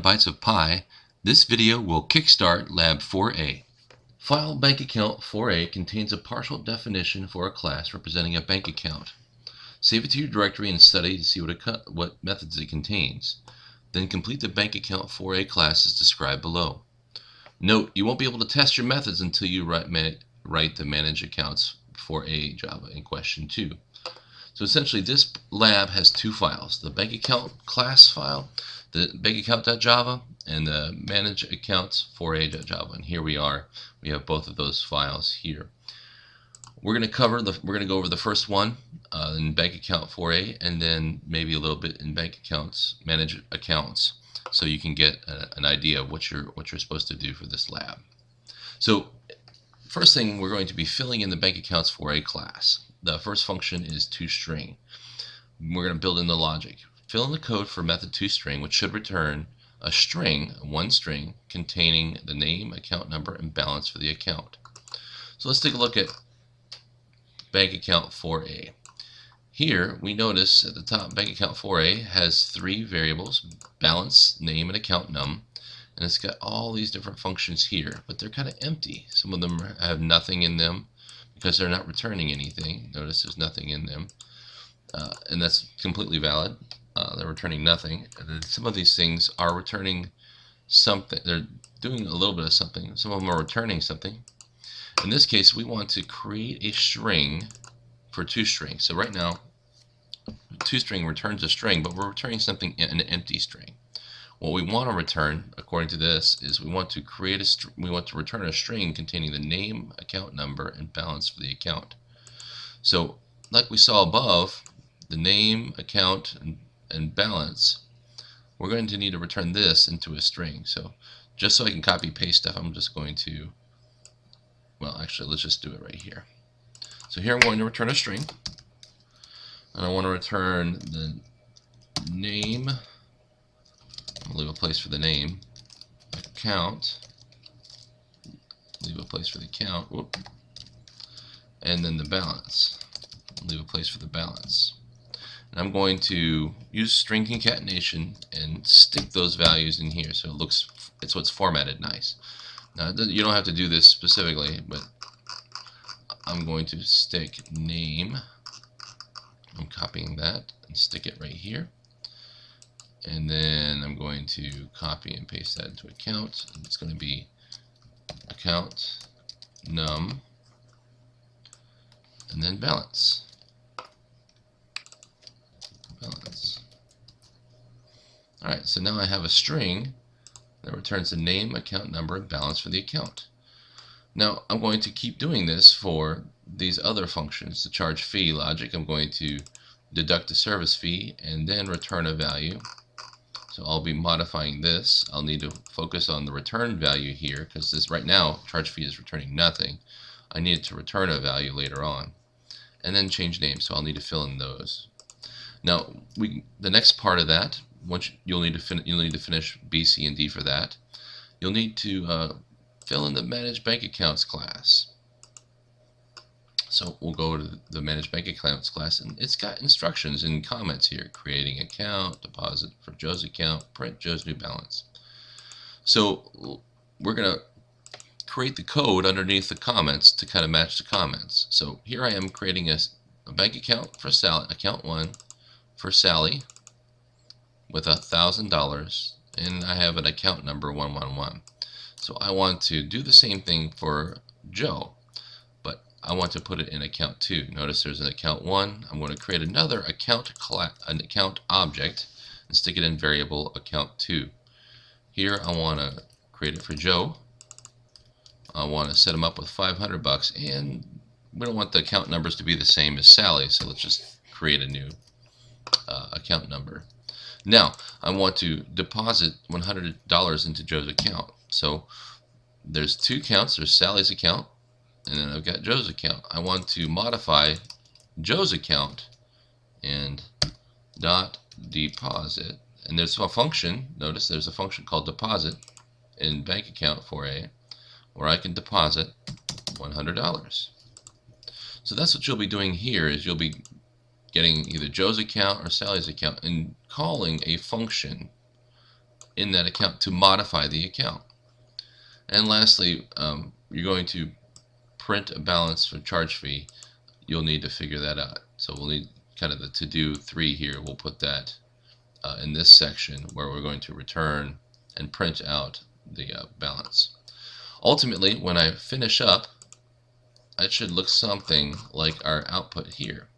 Bites of Pi, this video will kickstart Lab 4A. File bank account 4A contains a partial definition for a class representing a bank account. Save it to your directory and study to see what methods it contains. Then complete the bank account 4A class as described below. Note, you won't be able to test your methods until you write the Manage Accounts 4A Java in question 2. So essentially this lab has two files, the bank account class file, the bankaccount.java, and the manage accounts 4a.java. And here we have both of those files here. We're going to go over the first one in bank account 4a, and then maybe a little bit in bank accounts, manage accounts, so you can get an idea of what you're supposed to do for this lab. So first thing, we're going to be filling in the bank accounts 4a class. The first function is toString. We're going to build in the logic. Fill in the code for method toString, which should return a string, one string, containing the name, account number, and balance for the account. So let's take a look at bank account 4a. Here we notice at the top, bank account 4a has three variables: balance, name, and account num. And it's got all these different functions here, but they're kind of empty. Some of them have nothing in them because they're not returning anything. Notice there's nothing in them, and that's completely valid. They're returning nothing. And then some of these things are returning something. They're doing a little bit of something. Some of them are returning something. In this case, we want to create a string for toString. So right now, toString returns a string, but we're returning something in an empty string. What we want to return, according to this, is we want to return a string containing the name, account number, and balance for the account. So, like we saw above, the name, account, and balance, we're going to need to return this into a string. So, just so I can copy paste stuff, I'm just going to, well, actually, let's just do it right here. So here I'm going to return a string, and I want to return the name. I'll leave a place for the name, account, leave a place for the account, whoop, and then the balance, leave a place for the balance. And I'm going to use string concatenation and stick those values in here so so it's formatted nice. Now you don't have to do this specifically, but I'm going to stick name, I'm copying that and stick it right here. And then I'm going to copy and paste that into account. And it's going to be account num and then balance. Alright, so now I have a string that returns the name, account number, and balance for the account. Now I'm going to keep doing this for these other functions. The charge fee logic, I'm going to deduct a service fee and then return a value. So I'll be modifying this. I'll need to focus on the return value here because this right now charge fee is returning nothing. I need to return a value later on, and then change names. So I'll need to fill in those. Now the next part of that, you'll need to finish B, C, and D for that. You'll need to fill in the Manage Bank Accounts class. So we'll go to the Manage Bank Accounts class, and it's got instructions and comments here: creating account, deposit for Joe's account, print Joe's new balance. So we're going to create the code underneath the comments to kind of match the comments. So here I am creating a bank account for Sally, account 1 for Sally with $1,000, and I have an account number 111. So I want to do the same thing for Joe, but I want to put it in account 2. Notice there's an account 1. I'm going to create another account object and stick it in variable account 2. Here I want to create it for Joe. I want to set him up with $500, and we don't want the account numbers to be the same as Sally, so let's just create a new account number. Now I want to deposit $100 into Joe's account. So there's two accounts. There's Sally's account, and then I've got Joe's account. I want to modify Joe's account and dot deposit. And there's a function. Notice there's a function called deposit in bank account 4a where I can deposit $100. So that's what you'll be doing here, is you'll be getting either Joe's account or Sally's account and calling a function in that account to modify the account. And lastly, you're going to print a balance for charge fee. You'll need to figure that out. So we'll need kind of the to-do 3 here. We'll put that in this section where we're going to return and print out the balance. Ultimately, when I finish up, it should look something like our output here.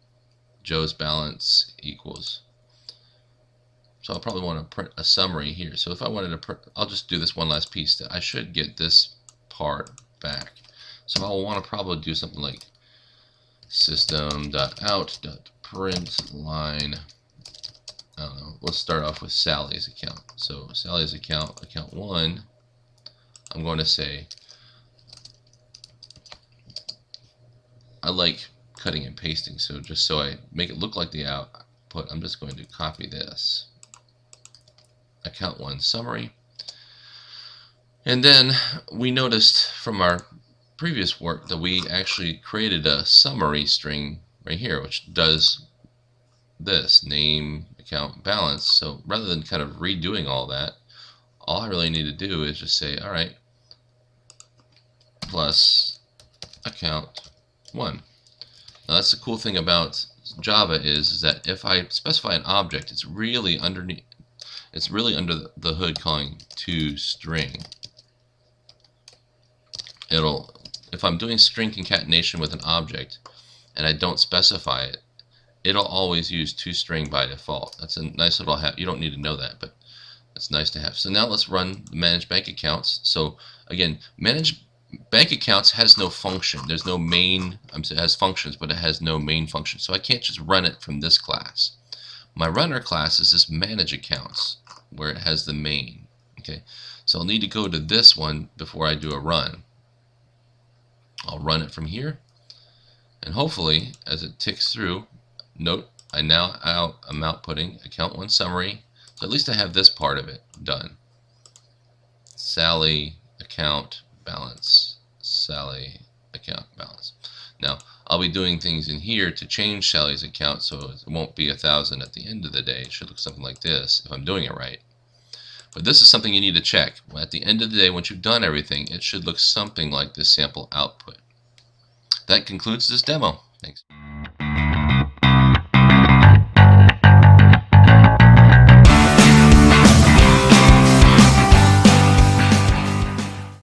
Joe's balance equals. So I'll probably want to print a summary here. So if I wanted to print, I'll just do this one last piece. I should get this part back. So I'll want to probably do something like system.out.print line. I don't know. Let's start off with Sally's account. So Sally's account, account 1, I'm going to say, I like cutting and pasting, so just so I make it look like the output, I'm just going to copy this. Account 1 summary. And then we noticed from our previous work that we actually created a summary string right here, which does this, name, account, balance. So rather than kind of redoing all that, all I really need to do is just say, alright, plus account 1. Now that's the cool thing about Java is that if I specify an object, it's really underneath. It's really under the hood calling toString. If I'm doing string concatenation with an object and I don't specify it, it'll always use toString by default. That's a nice little you don't need to know that, but it's nice to have. So now let's run manage bank accounts. So again, manage bank accounts has no function. There's no main. It has functions, but it has no main function. So I can't just run it from this class. My runner class is this manage accounts, where it has the main. Okay, so I'll need to go to this one before I do a run. I'll run it from here, and hopefully, as it ticks through, note I'm outputting account 1 summary. So at least I have this part of it done. Sally account balance. Sally account balance. Now I'll be doing things in here to change Sally's account so it won't be 1,000 at the end of the day. It should look something like this if I'm doing it right. But this is something you need to check. At the end of the day, once you've done everything, it should look something like this sample output. That concludes this demo. Thanks.